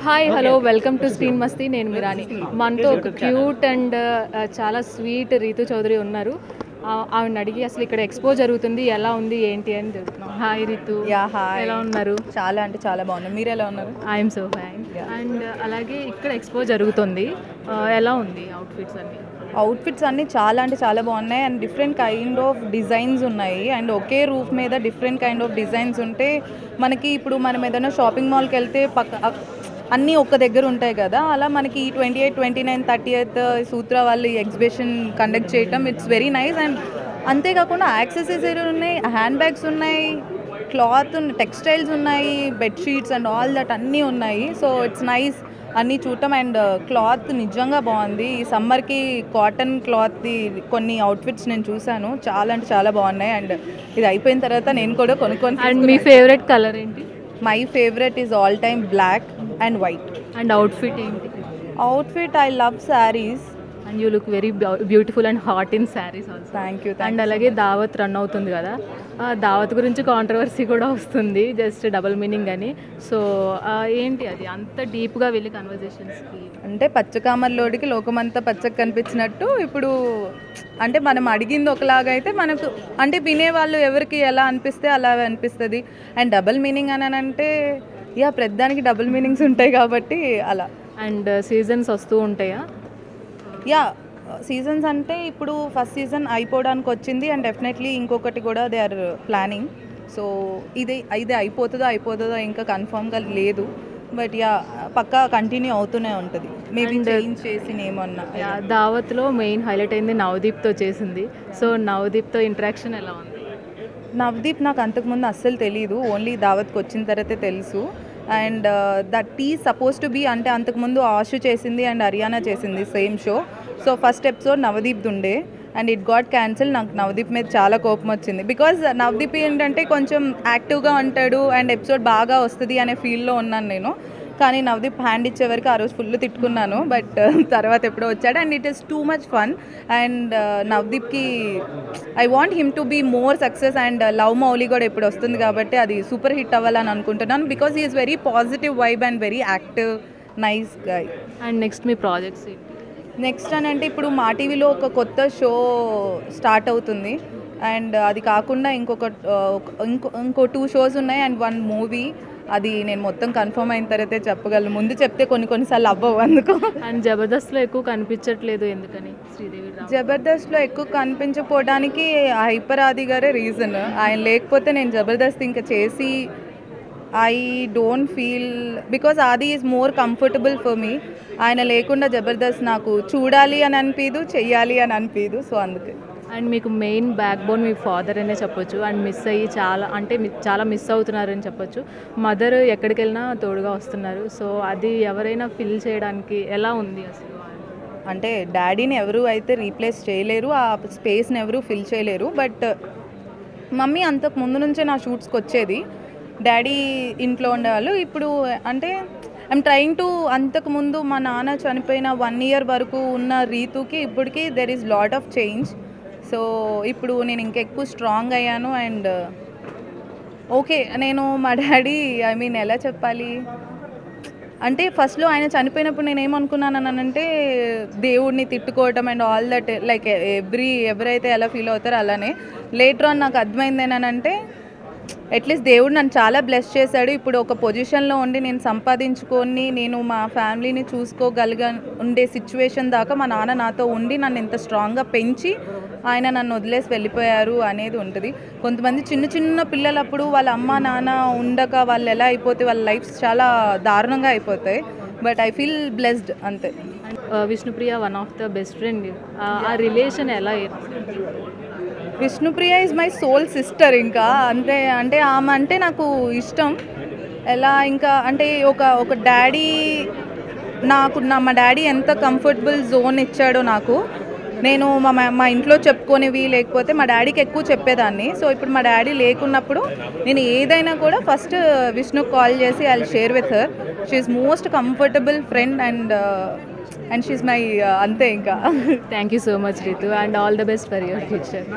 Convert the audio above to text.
Hi hello welcome to screen మస్తీ. నేను మిరాని. మనతో ఒక క్యూట్ అండ్ చాలా స్వీట్ రీతు చౌదరి ఉన్నారు. ఆవిడని అడిగి అసలు ఇక్కడ ఎక్స్పో జరుగుతుంది, ఎలా ఉంది ఏంటి అని తెలుస్తున్నాం. హాయ్ రీతు. హాయ్. ఎలా ఉన్నారు? చాలా అంటే చాలా బాగున్నాం. మీరు ఎలా ఉన్నారు? I'm so fine. అండ్ అలాగే ఇక్కడ ఎక్స్పో జరుగుతుంది, ఎలా ఉంది అవుట్ఫిట్స్ అన్ని? అవుట్ఫిట్స్ అన్నీ చాలా అంటే చాలా బాగున్నాయి and different kind of designs ఉన్నాయి. అండ్ ఒకే రూఫ్ మీద డిఫరెంట్ కైండ్ ఆఫ్ డిజైన్స్ ఉంటే మనకి ఇప్పుడు మనం ఏదైనా షాపింగ్ మాల్కి వెళ్తే అన్నీ ఒక్క దగ్గర ఉంటాయి కదా, అలా మనకి 28, 29, 30th సూత్ర వాళ్ళు ఈ ఎగ్జిబిషన్ కండక్ట్ చేయటం ఇట్స్ వెరీ నైస్. అండ్ అంతేకాకుండా యాక్సెసరీస్ ఉన్నాయి, హ్యాండ్ బ్యాగ్స్ ఉన్నాయి, క్లాత్ టెక్స్టైల్స్ ఉన్నాయి, బెడ్షీట్స్ అండ్ ఆల్ దట్ అన్నీ ఉన్నాయి. సో ఇట్స్ నైస్ అన్నీ చూడటం. అండ్ క్లాత్ నిజంగా బాగుంది. ఈ సమ్మర్కి కాటన్ క్లాత్ది కొన్ని అవుట్ఫిట్స్ నేను చూశాను, చాలా అంటే చాలా బాగున్నాయి. అండ్ ఇది అయిపోయిన తర్వాత నేను కూడా కొనుక్కొని. అండ్ మీ ఫేవరెట్ కలర్ ఏంటి? My favourite is all time black and white. And outfit ఏంటి? Outfit I love saris. And you look very beautiful and hot in saris also. Thank you. And అలాగే దావత్ రన్ అవుతుంది కదా, దావత్ గురించి కాంట్రవర్సీ కూడా వస్తుంది, జస్ట్ డబుల్ మీనింగ్ అని. సో ఏంటి అది అంత డీప్గా వెళ్ళి కన్వర్జేషన్స్కి? అంటే పచ్చకామర్లోడికి లోకమంతా పచ్చకు కనిపించినట్టు ఇప్పుడు అంటే మనం అడిగింది ఒకలాగా అయితే మనకు అంటే వినేవాళ్ళు ఎవరికి ఎలా అనిపిస్తే అలా అనిపిస్తుంది. అండ్ డబుల్ మీనింగ్ అని అంటే ప్రతిదానికి డబుల్ మీనింగ్స్ ఉంటాయి కాబట్టి అలా. అండ్ సీజన్స్ వస్తూ ఉంటాయా? సీజన్స్ అంటే ఇప్పుడు ఫస్ట్ సీజన్ అయిపోవడానికి వచ్చింది అండ్ డెఫినెట్లీ ఇంకొకటి కూడా దే ఆర్ ప్లానింగ్. సో ఇది అయిపోతుందో ఇంకా కన్ఫర్మ్గా లేదు, బట్ పక్కా కంటిన్యూ అవుతూనే ఉంటుంది. మేబీ చేంజ్ చేసి ఏమన్నా. దావత్లో మెయిన్ హైలైట్ అయింది నవదీప్తో చేసింది. సో నవదీప్తో ఇంటరాక్షన్ ఎలా ఉంది? నవదీప్ నాకు అంతకుముందు అస్సలు తెలీదు, ఓన్లీ దావత్కి వచ్చిన తర్వాతే తెలుసు. And that is suppose to be అంటే అంతకుముందు ఆషు చేసింది అండ్ హర్యానా చేసింది same show. So first episode నవదీప్ది ఉండే అండ్ ఇట్ గాట్ క్యాన్సిల్. నాకు నవదీప్ మీద చాలా కోపం వచ్చింది, బికాజ్ నవదీప్ ఏంటంటే కొంచెం యాక్టివ్గా ఉంటాడు అండ్ ఎపిసోడ్ బాగా వస్తుంది అనే ఫీల్లో ఉన్నాను నేను. కానీ నవదీప్ హ్యాండ్ ఇచ్చే వరకు ఆ రోజు ఫుల్ తిట్టుకున్నాను, బట్ తర్వాత ఎప్పుడో వచ్చాడు and it is too much fun. And నవదీప్కి I want him to be more success. And Love Mouli కూడా ఇప్పుడు వస్తుంది కాబట్టి అది సూపర్ హిట్ అవ్వాలని అనుకుంటున్నాను, because he is very positive vibe and very active nice guy. And next మీ projects? Next అని అంటే ఇప్పుడు మా టీవీలో ఒక కొత్త షో స్టార్ట్ అవుతుంది అండ్ అది కాకుండా ఇంకో 2 షోస్ ఉన్నాయి అండ్ 1 మూవీ. అది నేను మొత్తం కన్ఫర్మ్ అయిన తర్వాతే చెప్పగలను, ముందు చెప్తే కొన్నిసార్లు అవ్వవు అందుకు. అండ్ జబర్దస్త్లో ఎక్కువ కనిపించట్లేదు ఎందుకని? శ్రీదేవి జబర్దస్త్లో ఎక్కువ కనిపించకపోవడానికి హైపర్ ఆది గారే రీజన్. ఆయన లేకపోతే నేను జబర్దస్త్ ఇంకా చేసి ఐ డోంట్ ఫీల్, బికాజ్ ఆది is more comfortable for me. ఆయన లేకుండా జబర్దస్త్ నాకు చూడాలి అని అనిపించదు, చెయ్యాలి అని అనిపించదు. సో అందుకే. అండ్ మీకు మెయిన్ బ్యాక్ బోన్ మీ ఫాదర్ అనే చెప్పొచ్చు. అండ్ మిస్ అయ్యి చాలా మిస్ అవుతున్నారని చెప్పొచ్చు. మదర్ ఎక్కడికి వెళ్ళినా తోడుగా వస్తున్నారు. సో అది ఎవరైనా ఫిల్ చేయడానికి ఎలా ఉంది అసలు? అంటే డాడీని ఎవరు అయితే రీప్లేస్ చేయలేరు, ఆ స్పేస్ని ఎవరు ఫిల్ చేయలేరు. బట్ మమ్మీ అంతకు ముందు నుంచే నా షూట్స్కి వచ్చేది, డాడీ ఇంట్లో ఉండేవాళ్ళు. ఇప్పుడు అంటే ఐఎమ్ ట్రయింగ్ టు, అంతకుముందు మా నాన్న చనిపోయిన 1 year వరకు ఉన్న రీతుకి ఇప్పటికి there is lot of change. So ఇప్పుడు నేను ఇంకెక్కువ స్ట్రాంగ్ అయ్యాను. అండ్ ఓకే, నేను మా డాడీ ఎలా చెప్పాలి అంటే ఫస్ట్లో ఆయన చనిపోయినప్పుడు నేను ఏమనుకున్నానంటే దేవుడిని తిట్టుకోవటం అండ్ ఆల్ దట్, లైక్ ఎవరైతే ఎలా ఫీల్ అవుతారో అలానే. లేటర్ ఆన్ నాకు అర్థమైంది ఏంటంటే అట్లీస్ట్ దేవుడు నన్ను చాలా బ్లెస్ చేశాడు. ఇప్పుడు ఒక పొజిషన్లో ఉండి నేను సంపాదించుకొని నేను మా ఫ్యామిలీని ఉండే సిచ్యువేషన్ దాకా మా నాన్న నాతో ఉండి నన్ను ఇంత స్ట్రాంగ్గా పెంచి ఆయన నన్ను వదిలేసి వెళ్ళిపోయారు అనేది ఉంటుంది. కొంతమంది చిన్న పిల్లలప్పుడు వాళ్ళ అమ్మ నాన్న ఉండక వాళ్ళు ఎలా అయిపోతే వాళ్ళ లైఫ్స్ చాలా దారుణంగా అయిపోతాయి. బట్ ఐ ఫీల్ బ్లెస్డ్ అంతే. Vishnupriya one of the best friend, ఆ రిలేషన్ ఎలా? Vishnupriya is my soul sister. ఇంకా అంతే, అంటే ఆమె అంటే నాకు ఇష్టం. ఎలా ఇంకా అంటే ఒక డాడీ మా డాడీ ఎంత కంఫర్టబుల్ జోన్ ఇచ్చాడో నాకు. నేను మా ఇంట్లో చెప్పుకోనివి లేకపోతే మా డాడీకి ఎక్కువ చెప్పేదాన్ని. సో ఇప్పుడు మా డాడీ లేకున్నప్పుడు నేను ఏదైనా కూడా ఫస్ట్ విష్ణుకి కాల్ చేసి I will share with her. She is most comfortable friend and she is my అంతే ఇంకా. Thank you so much Ritu and all the best for your future.